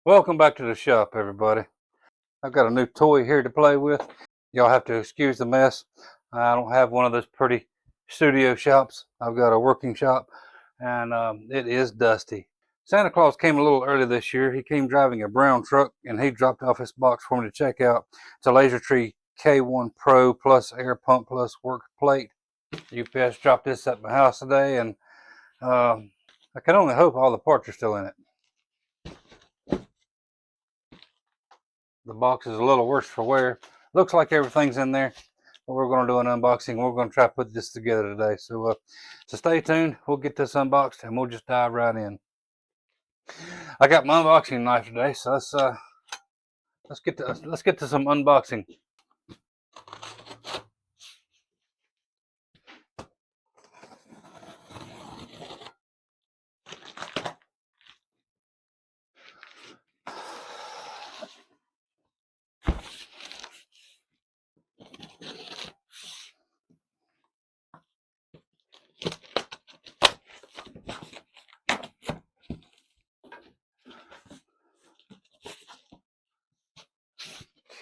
Welcome back to the shop, everybody. I've got a new toy here to play with. Y'all have to excuse the mess. I don't have one of those pretty studio shops. I've got a working shop, and it is dusty. Santa Claus came a little early this year. He came driving a brown truck, and he dropped off his box for me to check out. It's a LaserTree K1 Pro plus air pump plus work plate. UPS dropped this at my house today, and I can only hope all the parts are still in it. The box is a little worse for wear. Looks like everything's in there, but we're going to do an unboxing. We're going to try to put this together today. So stay tuned. We'll get this unboxed and we'll just dive right in. I got my unboxing knife today, so let's get to some unboxing.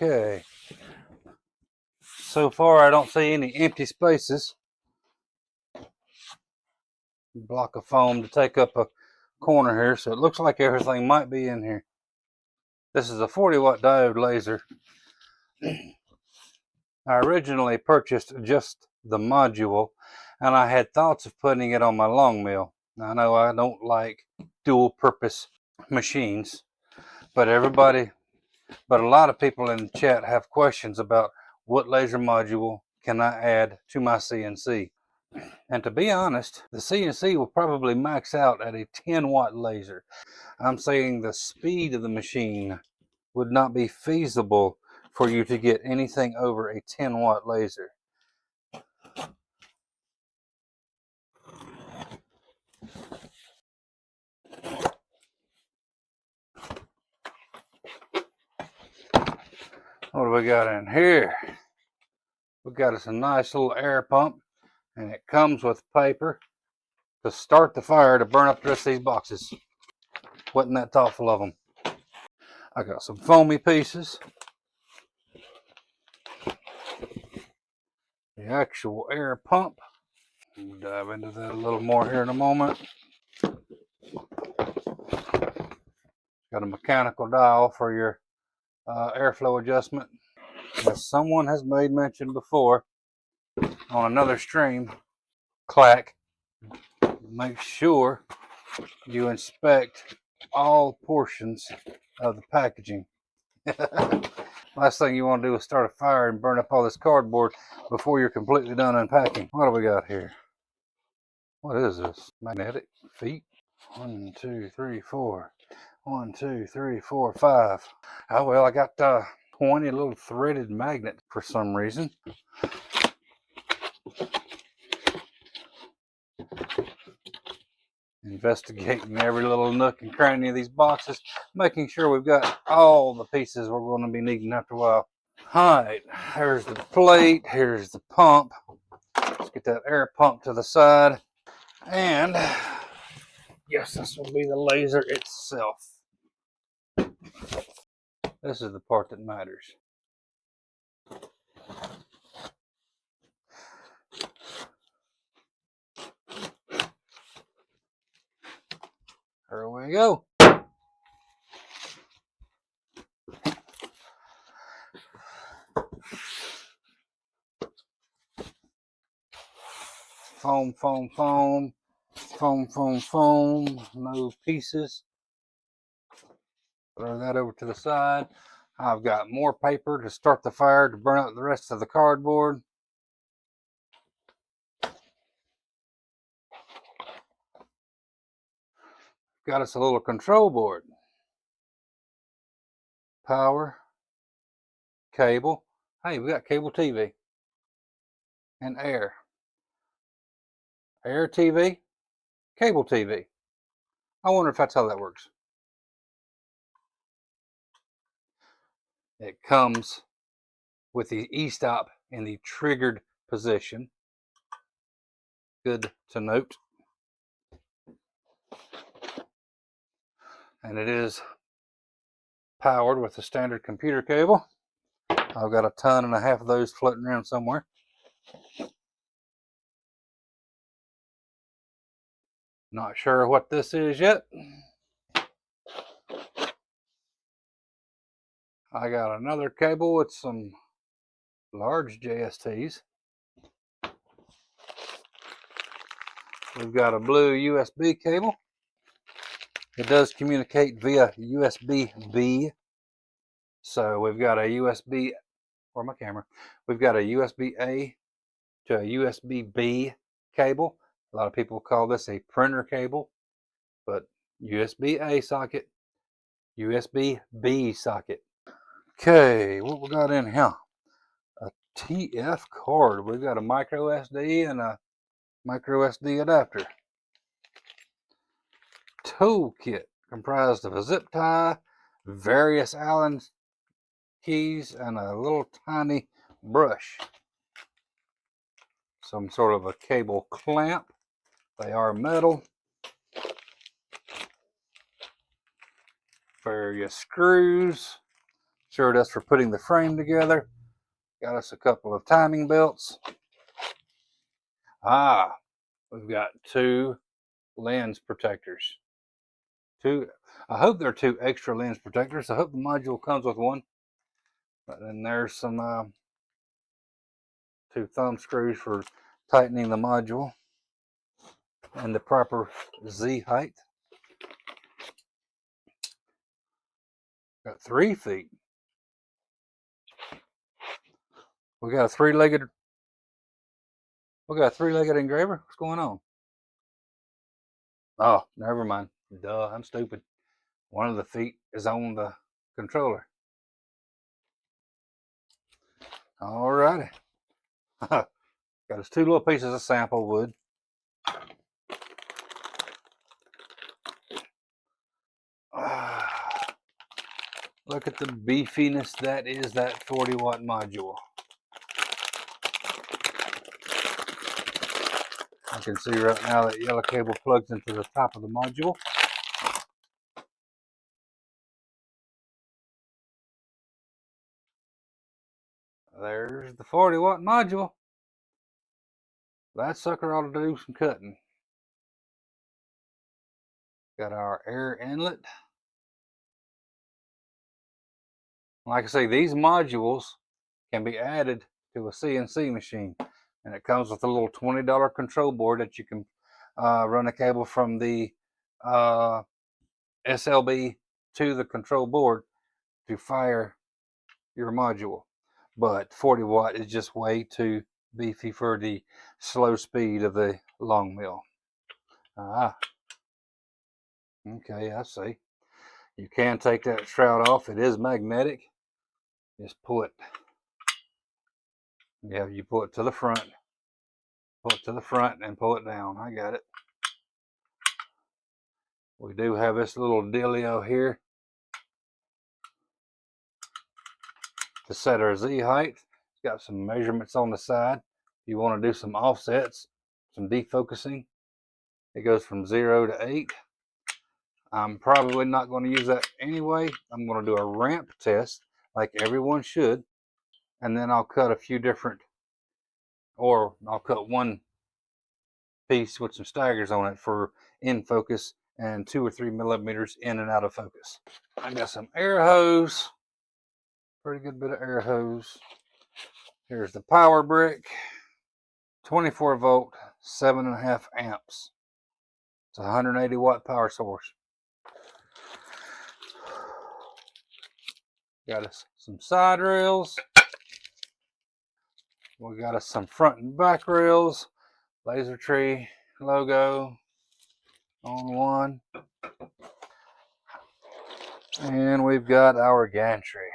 Okay. So far, I don't see any empty spaces. Block of foam to take up a corner here, so it looks like everything might be in here. This is a 40-watt diode laser. I originally purchased just the module, and I had thoughts of putting it on my long mill. I know I don't like dual purpose machines, but a lot of people in the chat have questions about what laser module can I add to my CNC. And to be honest, the CNC will probably max out at a 10-watt laser. I'm saying the speed of the machine would not be feasible for you to get anything over a 10-watt laser. What do we got in here? We got us a nice little air pump, and it comes with paper to start the fire to burn up the rest of these boxes. Wasn't that thoughtful of them? I got some foamy pieces. The actual air pump. We'll dive into that a little more here in a moment. Got a mechanical dial for your airflow adjustment. As someone has made mention before on another stream, clack, make sure you inspect all portions of the packaging. Last thing you want to do is start a fire and burn up all this cardboard before you're completely done unpacking. What do we got here? What is this? Magnetic feet? 1, 2, 3, 4. 1, 2, 3, 4, 5. Oh well, I got 20 little threaded magnets for some reason. Investigating every little nook and cranny of these boxes, making sure we've got all the pieces we're going to be needing after a while. Alright, here's the plate, here's the pump. Let's get that air pump to the side. And yes, this will be the laser itself. This is the part that matters. Here we go. Foam, foam, foam. Foam, foam, foam. No pieces. Throw that over to the side. I've got more paper to start the fire to burn up the rest of the cardboard. Got us a little control board. Power. Cable. Hey, we got cable TV. And air. Air TV. Cable TV. I wonder if that's how that works. It comes with the e-stop in the triggered position. Good to note. And it is powered with a standard computer cable. I've got a ton and a half of those floating around somewhere. Not sure what this is yet. I got another cable with some large JSTs. We've got a blue USB cable. It does communicate via USB-B. So we've got a USB, or my camera, we've got a USB-A to a USB-B cable. A lot of people call this a printer cable, but USB-A socket, USB-B socket. Okay, what we got in here? A TF card. We've got a micro SD and a micro SD adapter. Toolkit comprised of a zip tie, various Allen keys, and a little tiny brush. Some sort of a cable clamp. They are metal. Various screws. Sure, that's for putting the frame together. Got us a couple of timing belts. We've got 2 lens protectors. I hope they're 2 extra lens protectors. I hope the module comes with one. But then there's some 2 thumb screws for tightening the module and the proper Z height. Got 3 feet. We got a 3-legged engraver. What's going on? Oh, never mind. Duh, I'm stupid. One of the feet is on the controller. Alrighty. Got us 2 little pieces of sample wood. Look at the beefiness that is that 40-watt module. I can see right now that yellow cable plugs into the top of the module. There's the 40-watt module. That sucker ought to do some cutting. Got our air inlet. Like I say, these modules can be added to a CNC machine, and it comes with a little $20 control board that you can run a cable from the SLB to the control board to fire your module. But 40 watt is just way too beefy for the slow speed of the long mill. Okay, I see. You can take that shroud off. It is magnetic. Just pull it. Yeah, you pull it to the front. Pull it to the front and pull it down. I got it. We do have this little dealio here to set our Z height. It's got some measurements on the side. If you want to do some offsets, some defocusing, it goes from 0 to 8. I'm probably not going to use that anyway. I'm going to do a ramp test like everyone should, and then I'll cut a few different, or I'll cut one piece with some staggers on it for in focus and 2 or 3 millimeters in and out of focus. I got some air hose, pretty good bit of air hose. Here's the power brick, 24 volt, 7.5 amps. It's a 180 watt power source. Got us some side rails. We got us some front and back rails. LaserTree logo on one. And we've got our gantry.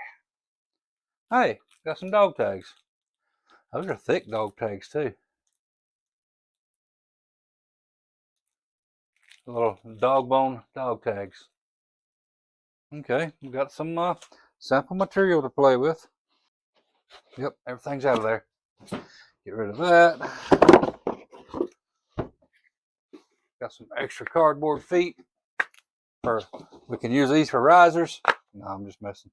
Hey, got some dog tags. Those are thick dog tags too. Little dog bone dog tags. Okay, we've got some sample material to play with. Yep, everything's out of there. Get rid of that. Got some extra cardboard feet. We can use these for risers. No, I'm just messing.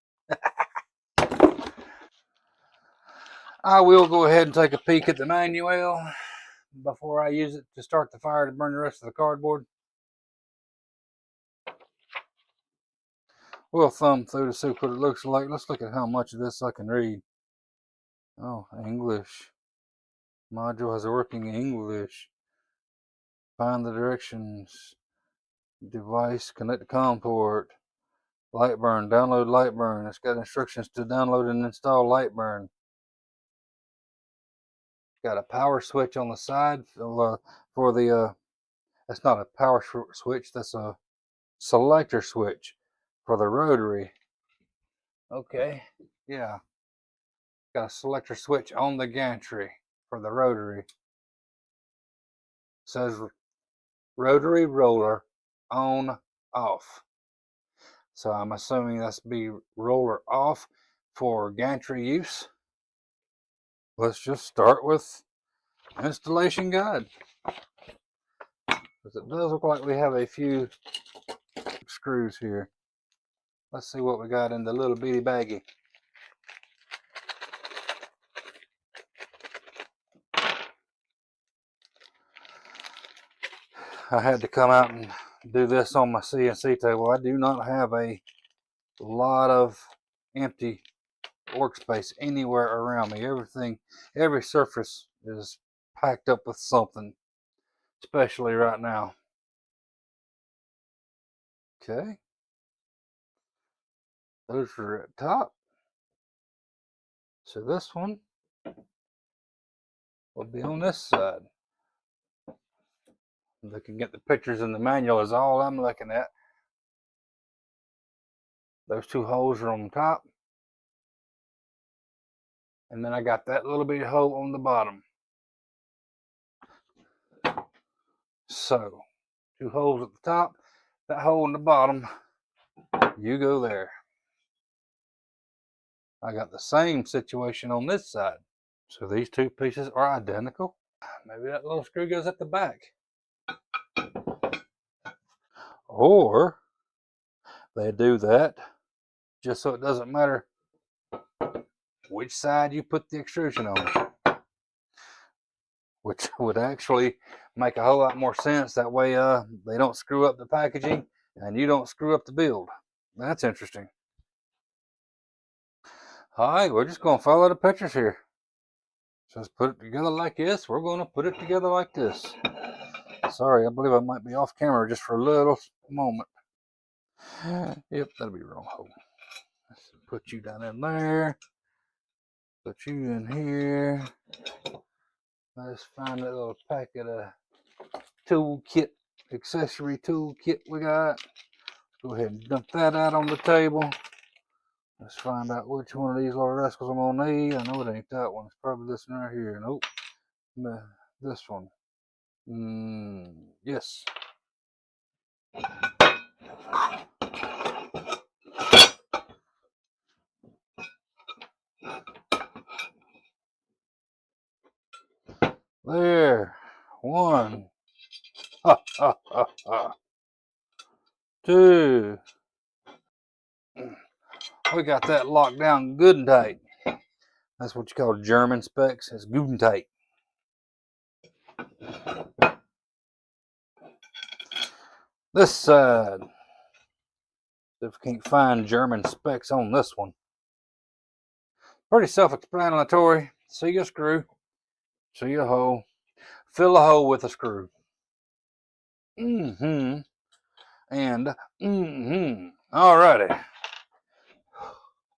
I will go ahead and take a peek at the manual before I use it to start the fire to burn the rest of the cardboard. We'll thumb through to see what it looks like. Let's look at how much of this I can read. Oh, English. Module has a working English. Find the directions. Device, connect the COM port. Lightburn, download Lightburn. It's got instructions to download and install Lightburn. Got a power switch on the side for the, that's not a power switch, that's a selector switch for the rotary. Okay, yeah. Got a selector switch on the gantry for the rotary. It says rotary roller on off. So I'm assuming that's be roller off for gantry use. Let's just start with installation guide. Because it does look like we have a few screws here. Let's see what we got in the little bitty baggie. I had to come out and do this on my CNC table. I do not have a lot of empty workspace anywhere around me. Every surface is packed up with something, especially right now. Okay. Those are at top. So this one will be on this side. Looking at the pictures in the manual is all I'm looking at. Those two holes are on the top. And then I got that little bitty hole on the bottom. So, two holes at the top, that hole in the bottom, you go there. I got the same situation on this side. So these two pieces are identical. Maybe that little screw goes at the back. Or they do that just so it doesn't matter which side you put the extrusion on, which would actually make a whole lot more sense. That way they don't screw up the packaging and you don't screw up the build. That's interesting. All right, we're just going to follow the pictures here. Just put it together like this. We're going to put it together like this. Sorry, I believe I might be off camera just for a little moment. Yep, that'll be the wrong hole. Let's put you down in there. Put you in here. Let's find that little packet of toolkit, accessory toolkit we got. Go ahead and dump that out on the table. Let's find out which one of these little rascals I'm gonna need. I know it ain't that one. It's probably this one right here. Nope. This one. Yes. There. One. Ha, ha, ha, ha. Two. We got that locked down good and tight. That's what you call German specs. It's good and tight. This side. If we can't find German specs on this one. Pretty self-explanatory. See a screw. See a hole. Fill a hole with a screw. And Alrighty.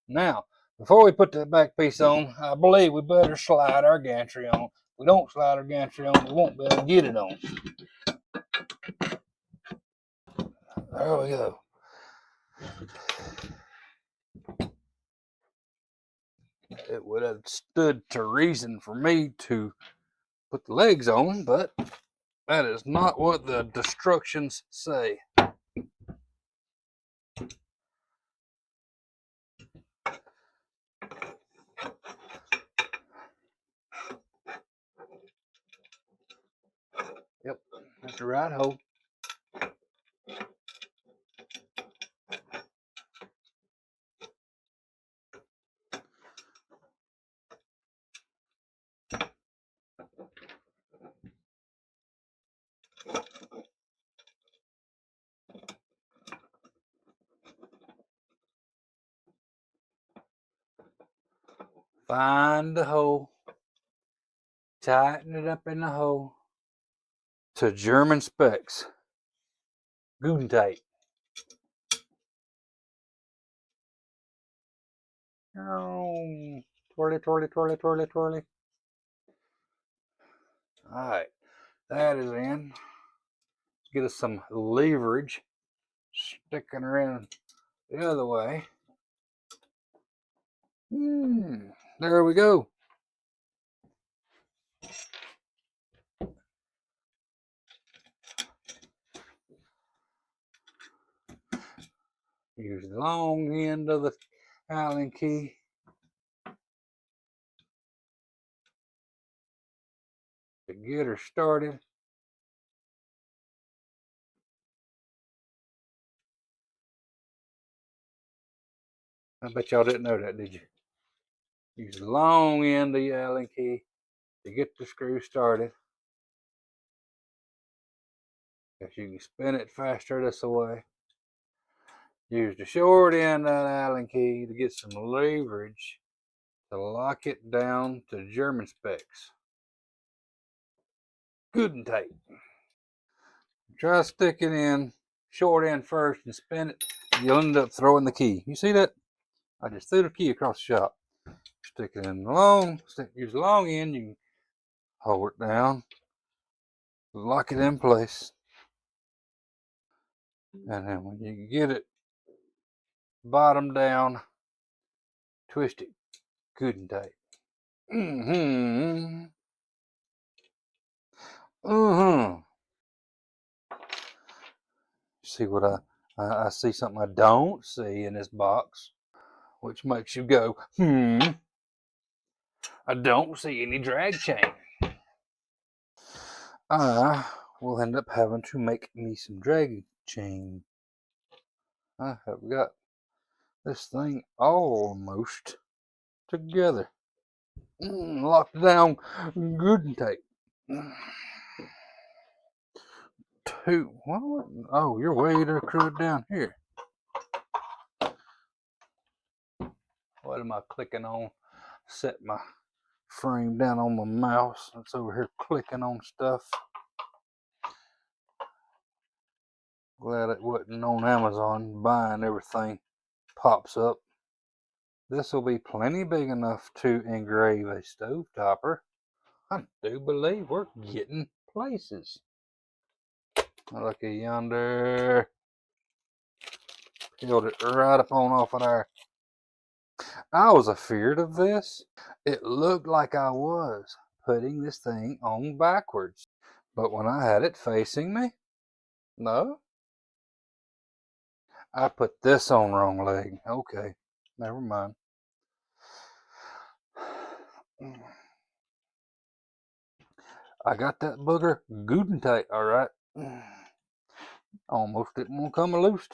Now, before we put that back piece on, I believe we better slide our gantry on. If we don't slide our gantry on, we won't be able to get it on. There we go. It would have stood to reason for me to put the legs on, but that is not what the instructions say. Yep, that's the right hole. Find the hole, tighten it up in the hole to German specs. Guten tight. Oh, twirly, twirly, twirly, twirly, twirly. All right, that is in. Get us some leverage, sticking around the other way. There we go. Use the long end of the Allen key. To get her started. I bet y'all didn't know that, did you? Use the long end of your Allen key to get the screw started. Because you can spin it faster this way. Use the short end of the Allen key to get some leverage to lock it down to German specs. Good and tight. Try to stick it in short end first and spin it. You'll end up throwing the key. You see that? I just threw the key across the shop. Stick it in the long, use the long end. You can hold it down, lock it in place. And then when you get it bottom down, twist it good and tight. See what I see something I don't see in this box, which makes you go, I don't see any drag chain. I will end up having to make me some drag chain. I have got this thing almost together. Locked down good and tight. Two. What? Oh, you're way to crew it down here. What am I clicking on? Set my frame down on my mouse. It's over here clicking on stuff. Glad it wasn't on Amazon buying everything pops up. This will be plenty big enough to engrave a stove topper. I do believe we're getting places. Look at yonder. Peeled it right up on off of there. I was afeard of this. It looked like I was putting this thing on backwards. But when I had it facing me, no. I put this on wrong leg. Okay, never mind. I got that booger good and tight, all right. Almost didn't want to come loose.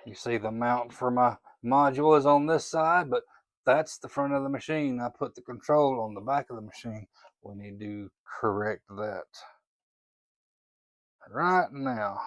You see the mount for my module is on this side, but that's the front of the machine. I put the control on the back of the machine. We need to correct that right now.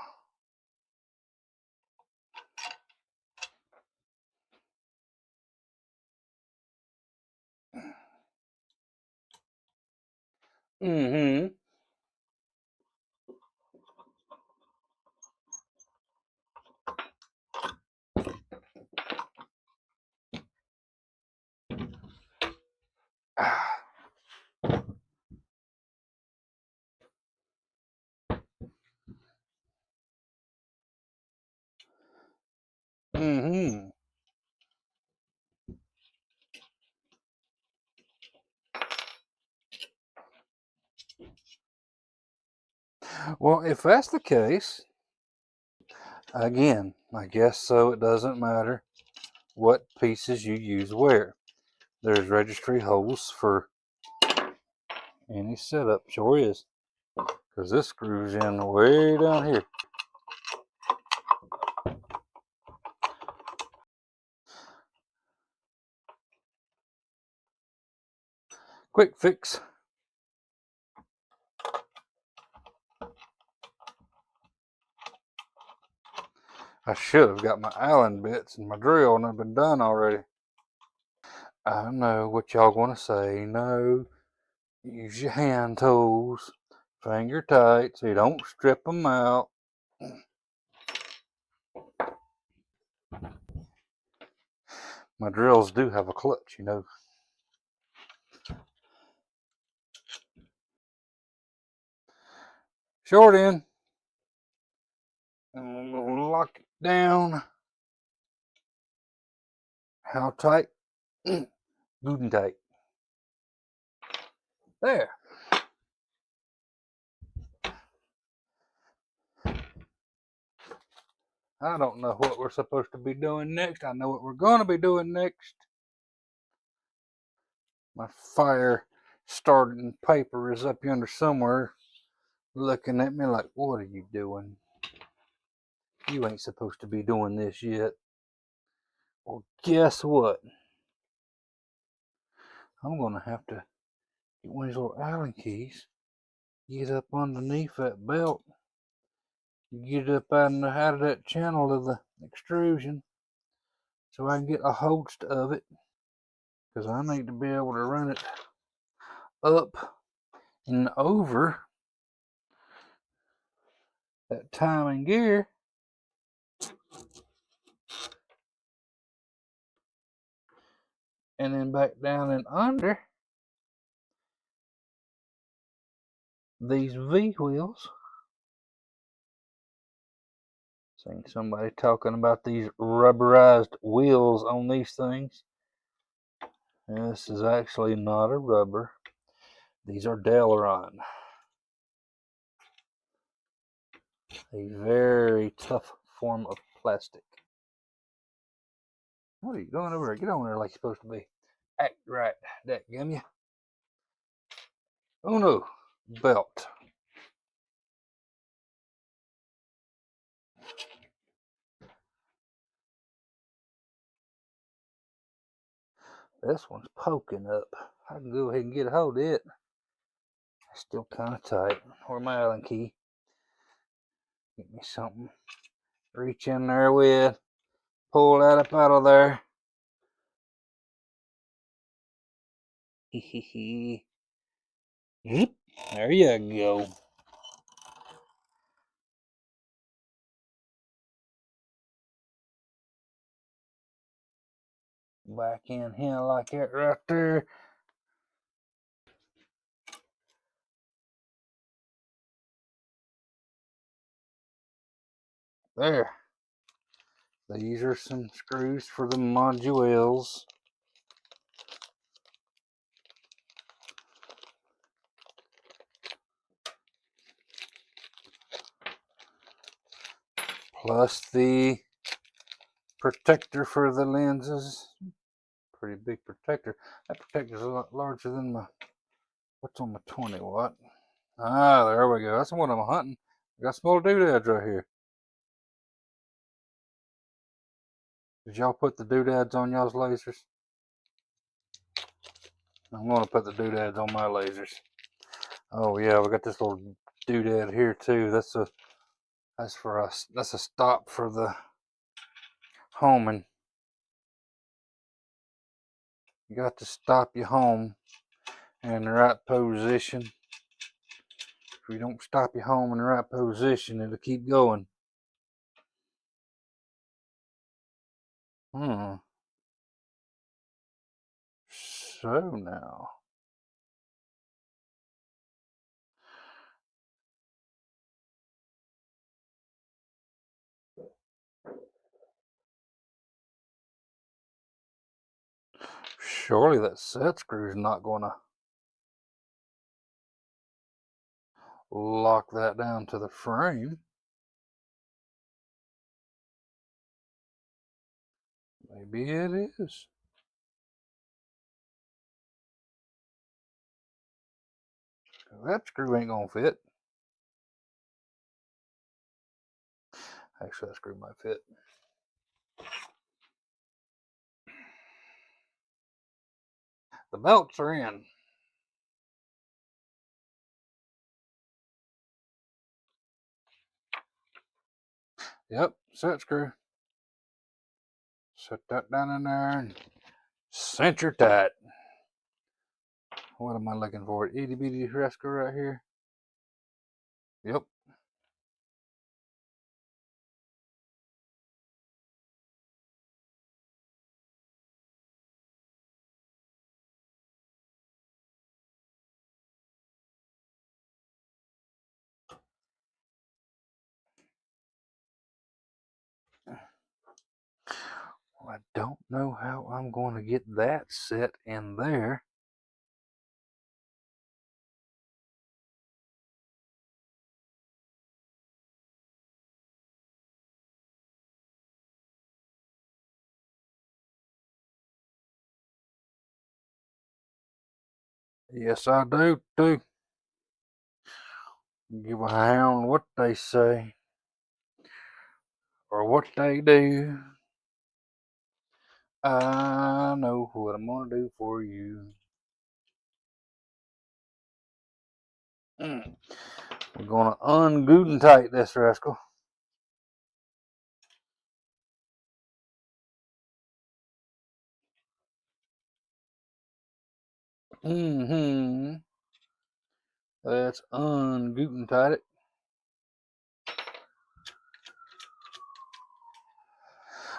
Well, if that's the case, again, I guess so. It doesn't matter what pieces you use where. There's registry holes for any setup. Sure is. Because this screws in way down here. Quick fix. I should have got my Allen bits and my drill and I've been done already. I know what y'all want to say. No, use your hand tools, finger tight, so you don't strip them out. My drills do have a clutch, you know. Short end. And we're gonna lock it down. How tight? Good and tight. There. I don't know what we're supposed to be doing next. I know what we're going to be doing next. My fire starting paper is up yonder somewhere, looking at me like, what are you doing? You ain't supposed to be doing this yet. Well, guess what? I'm going to have to get one of these little Allen keys, get up underneath that belt, get up out of that channel of the extrusion so I can get a host of it, because I need to be able to run it up and over that timing gear and then back down and under these V wheels. Seen somebody talking about these rubberized wheels on these things. And this is actually not a rubber. These are Delrin. A very tough form of plastic. What are you doing over there? Get on there like you're supposed to be. Act right, dadgum ya. Oh no, belt. This one's poking up. I can go ahead and get a hold of it. Still kind of tight. Where's my Allen key? Get me something. Reach in there with. Pull that up out of there. Hee hee hee. Yep. There you go. Back in here like that right there. There. These are some screws for the modules. Plus the protector for the lenses. Pretty big protector. That protector's a lot larger than my, what's on my 20 watt. Ah, there we go. That's the one I'm hunting. I got some little doodads right here. Did y'all put the doodads on y'all's lasers? I'm going to put the doodads on my lasers. Oh yeah, we got this little doodad here too. That's for us. That's a stop for the homing. You got to stop your home in the right position. If you don't stop your home in the right position, it'll keep going. So now. Surely that set screw is not going to lock that down to the frame. Maybe it is. That screw ain't going to fit. Actually, that screw might fit. The belts are in. Yep, set screw. Set that down in there and center tight. What am I looking for? Itty bitty rascal right here. Yep. Well, I don't know how I'm going to get that set in there. Yes, I do too. Give a hound what they say or what they do. I know what I'm gonna do for you. We're gonna ungooten tight this rascal. Let's ungooten tight it.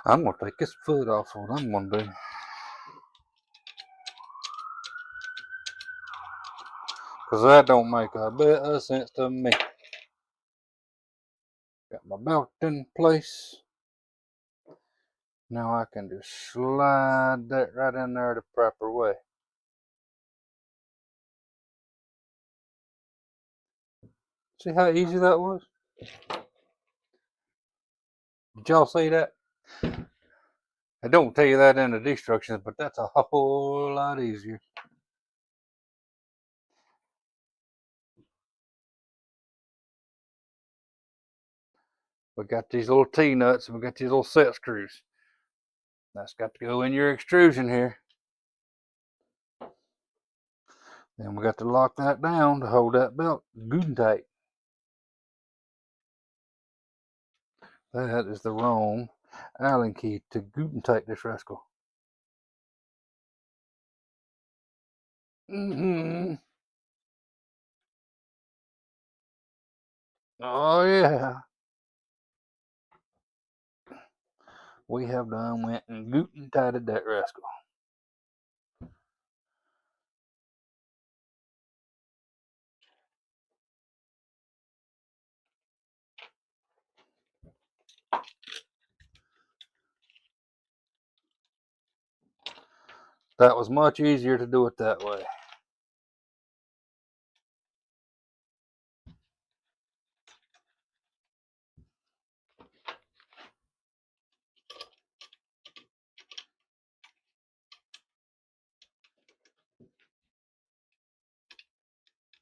I'm gonna take this foot off. What I'm gonna do. Cause that don't make a bit of sense to me. Got my belt in place. Now I can just slide that right in there the proper way. See how easy that was? Did y'all see that? I don't tell you that in the instructions, but that's a whole lot easier. We got these little T-nuts and we got these little set screws. That's got to go in your extrusion here. Then we got to lock that down to hold that belt good and tight. That is the wrong Allen key to good and tight this rascal. Oh yeah. We have done went and goot and tighted that rascal. That was much easier to do it that way.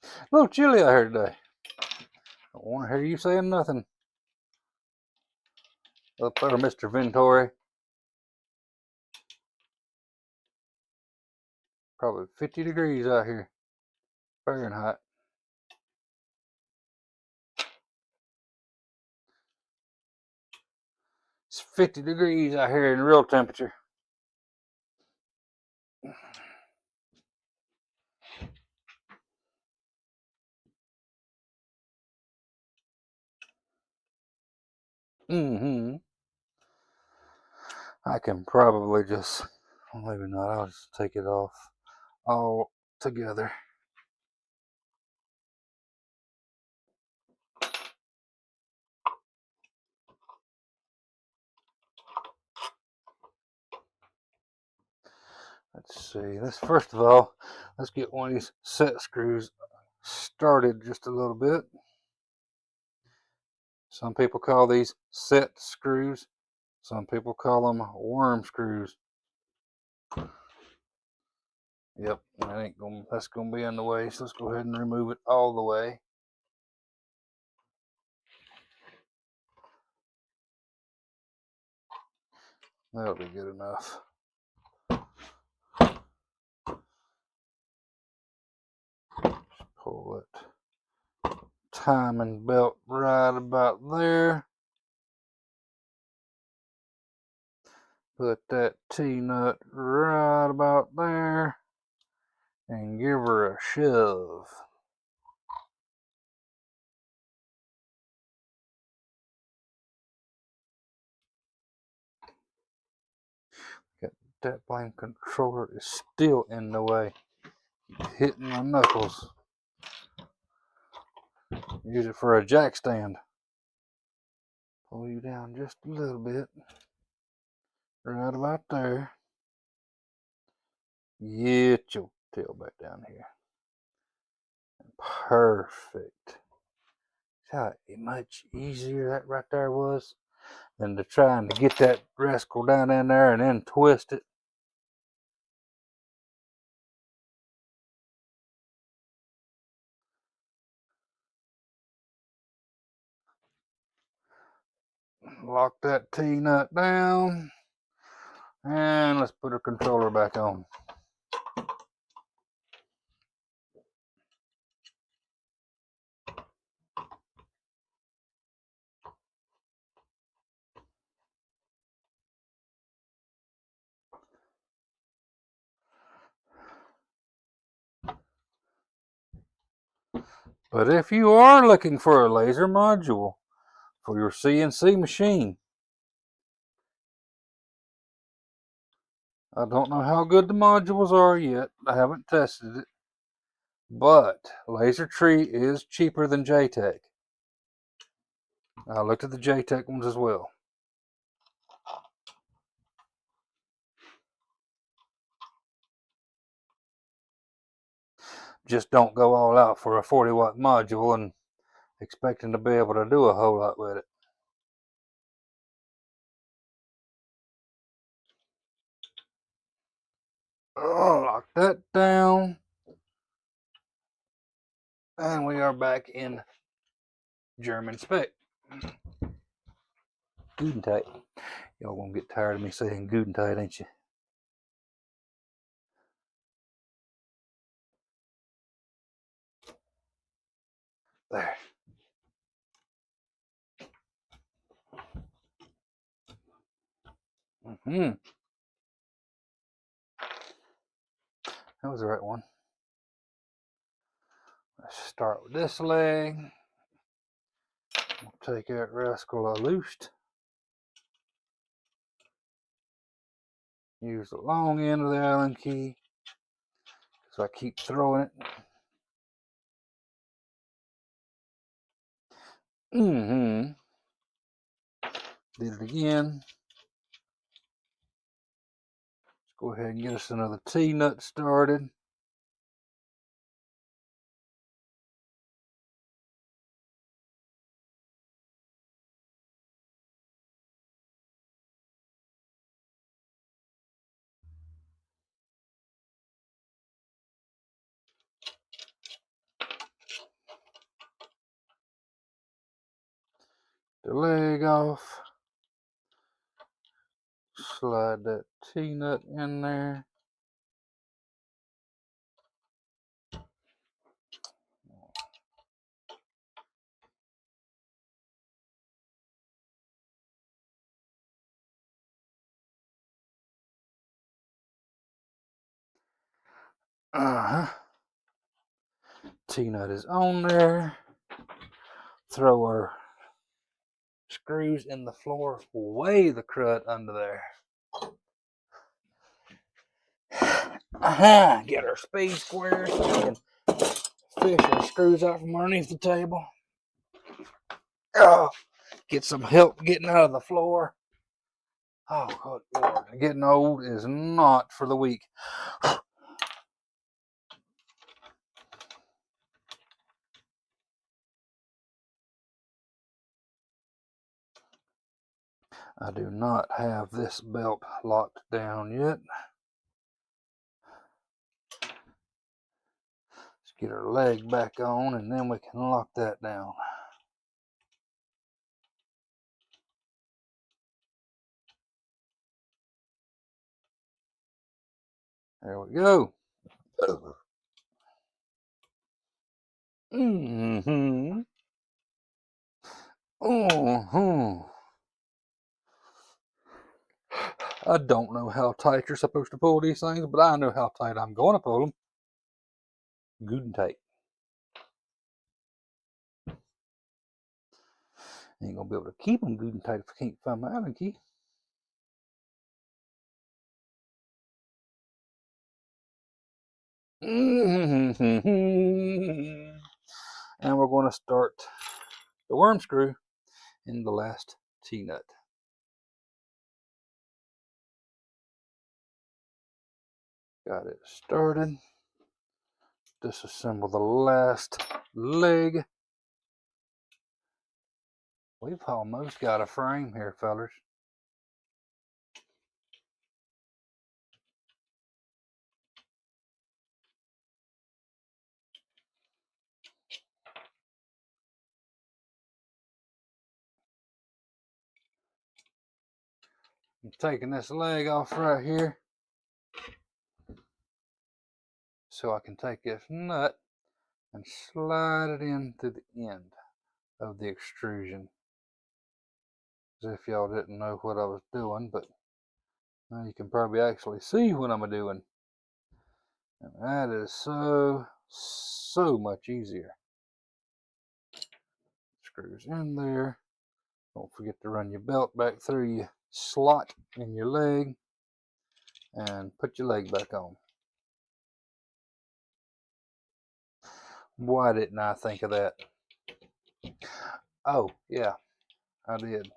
A little chilly out here today. Don't want to hear you saying nothing. Up there, Mr. Ventori. Probably 50 degrees out here. Fahrenheit. It's 50 degrees out here in real temperature. I can probably just, well, maybe not, I'll just take it off all together. Let's see, first of all, let's get one of these set screws started just a little bit. Some people call these set screws. Some people call them worm screws. Yep, that's gonna be in the way, so let's go ahead and remove it all the way. That'll be good enough. Just pull it timing belt right about there. Put that T-nut right about there and give her a shove. That blame controller is still in the way. Hitting my knuckles. Use it for a jack stand. Pull you down just a little bit. Right about there. Get your tail back down here. Perfect. See how much easier that right there was than to trying to get that rascal down in there and then twist it. Lock that T-nut down. And let's put our controller back on. But if you are looking for a laser module for your CNC machine, I don't know how good the modules are yet. I haven't tested it. But LaserTree is cheaper than JTech. I looked at the JTech ones as well. Just don't go all out for a 40-watt module and expecting to be able to do a whole lot with it. Oh, lock that down. And we are back in German spec. Guten Tag. Y'all gonna get tired of me saying Guten Tag, ain't you? There. That was the right one. Let's start with this leg. We'll take that rascal loosed. Use the long end of the Allen key. So I keep throwing it. Did it again. Let's go ahead and get us another T-nut started. The leg off. Slide that T-nut in there. T-nut is on there. Throw our screws in the floor. Way the crud under there. Get our speed squares so we can fish our screws out from underneath the table. Oh, get some help getting out of the floor. Oh, good Lord. Getting old is not for the weak. I do not have this belt locked down yet. Let's get our leg back on and then we can lock that down. There we go. I don't know how tight you're supposed to pull these things, but I know how tight I'm going to pull them. Good and tight. Ain't gonna be able to keep them good and tight if I can't find my Allen key. And we're going to start the worm screw in the last T-nut. Got it started. Disassemble the last leg. We've almost got a frame here, fellers. I'm taking this leg off right here so I can take this nut and slide it in to the end of the extrusion. As if y'all didn't know what I was doing, but now you can probably actually see what I'm doing. And that is so much easier. Screws in there. Don't forget to run your belt back through your slot in your leg and put your leg back on. Why didn't I think of that? Oh, yeah, I did.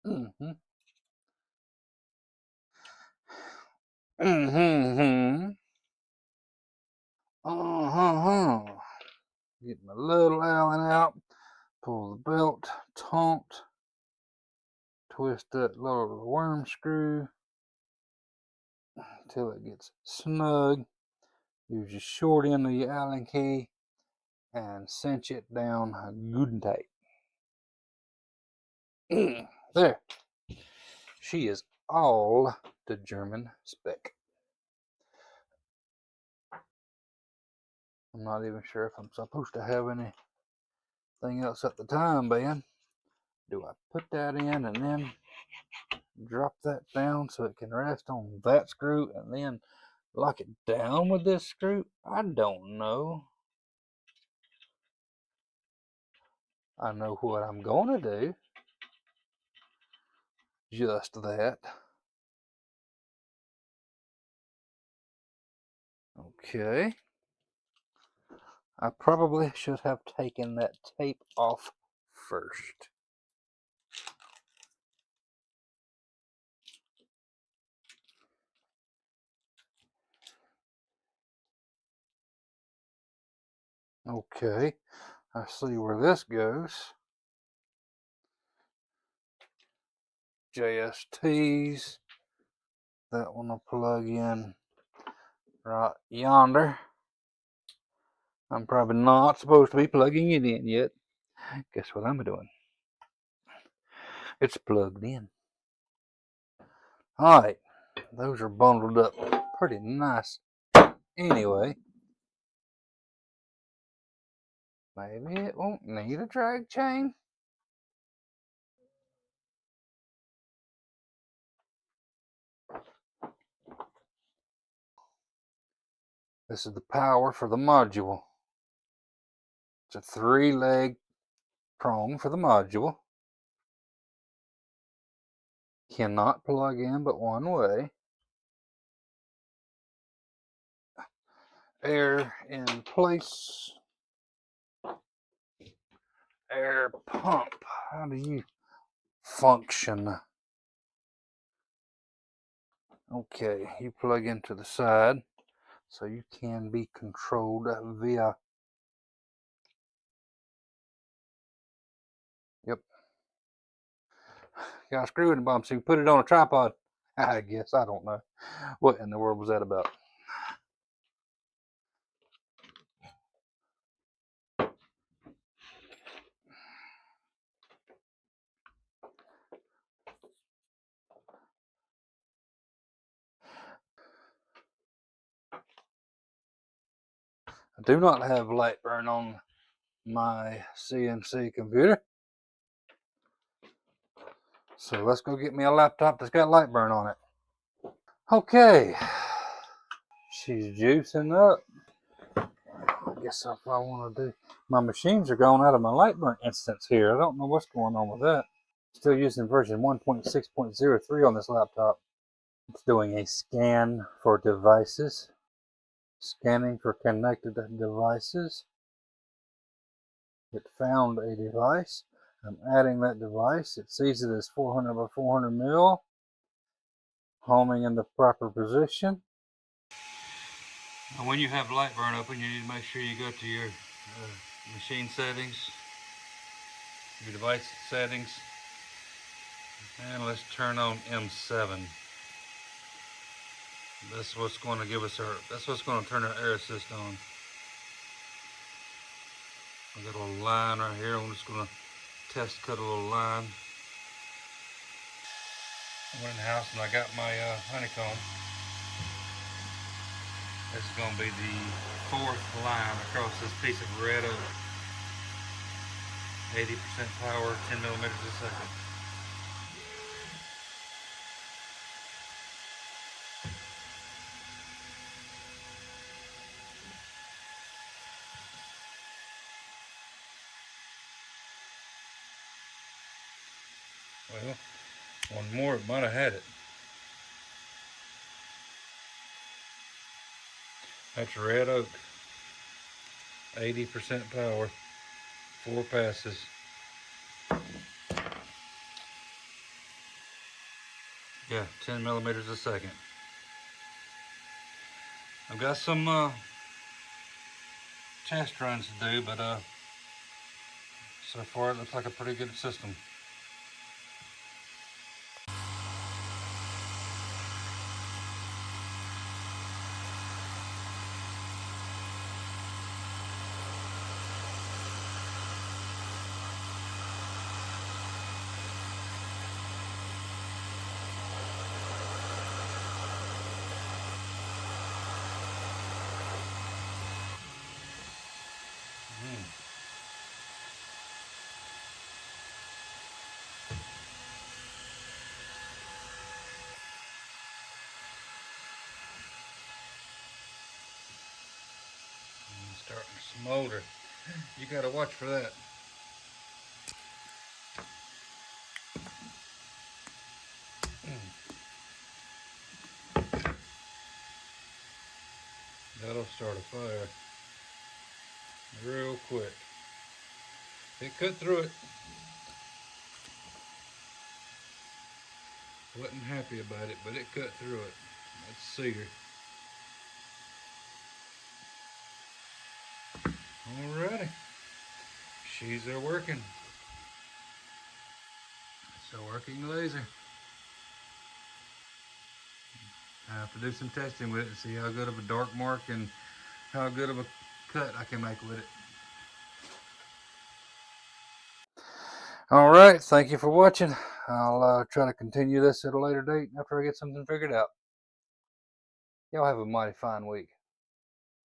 Mm-hmm. Mm-hmm. Uh-huh. Get my little Allen out, pull the belt, taunt, twist that little worm screw until it gets snug. Use your short end of your Allen key and cinch it down good and tight. There. She is all the German spec. I'm not even sure if I'm supposed to have anything else at the time, Ben. Do I put that in and then drop that down so it can rest on that screw and then lock it down with this screw? I don't know. I know what I'm going to do. Just that. Okay. I probably should have taken that tape off first. Okay, I see where this goes. JSTs. That one will plug in right yonder. I'm probably not supposed to be plugging it in yet. Guess what I'm doing? It's plugged in. Alright, those are bundled up pretty nice. Anyway, maybe it won't need a drag chain. This is the power for the module. It's a 3-leg prong for the module. Cannot plug in but one way. Air in place. Air pump. How do you function? Okay, you plug into the side so you can be controlled via got a screw in the bottom so you can put it on a tripod. I guess. I don't know. What in the world was that about? I do not have Lightburn on my CNC computer. So let's go get me a laptop that's got Lightburn on it. Okay. She's juicing up. I guess that's what I want to do. My machines are going out of my Lightburn instance here. I don't know what's going on with that. Still using version 1.6.03 on this laptop. It's doing a scan for devices. Scanning for connected devices. It found a device. I'm adding that device. It sees it as 400 by 400 mil. Homing in the proper position. When you have Lightburn open, you need to make sure you go to your machine settings, your device settings, and let's turn on M7. That's what's going to give us that's what's going to turn our air assist on. I got a little line right here. I'm just going to test cut a little line. I went in the house and I got my honeycomb. This is going to be the 4th line across this piece of red oak. 80% power, 10 millimeters a second. Well, one more, it might have had it. That's red oak. 80% power, 4 passes. Yeah, 10 millimeters a second. I've got some test runs to do, but so far it looks like a pretty good system. Starting to smolder. You gotta watch for that. That'll start a fire real quick. It cut through it. Wasn't happy about it, but it cut through it. Let's see her. Alrighty. She's there working. It's a working laser. I have to do some testing with it and see how good of a dark mark and how good of a cut I can make with it. Alright, thank you for watching. I'll try to continue this at a later date after I get something figured out. Y'all have a mighty fine week.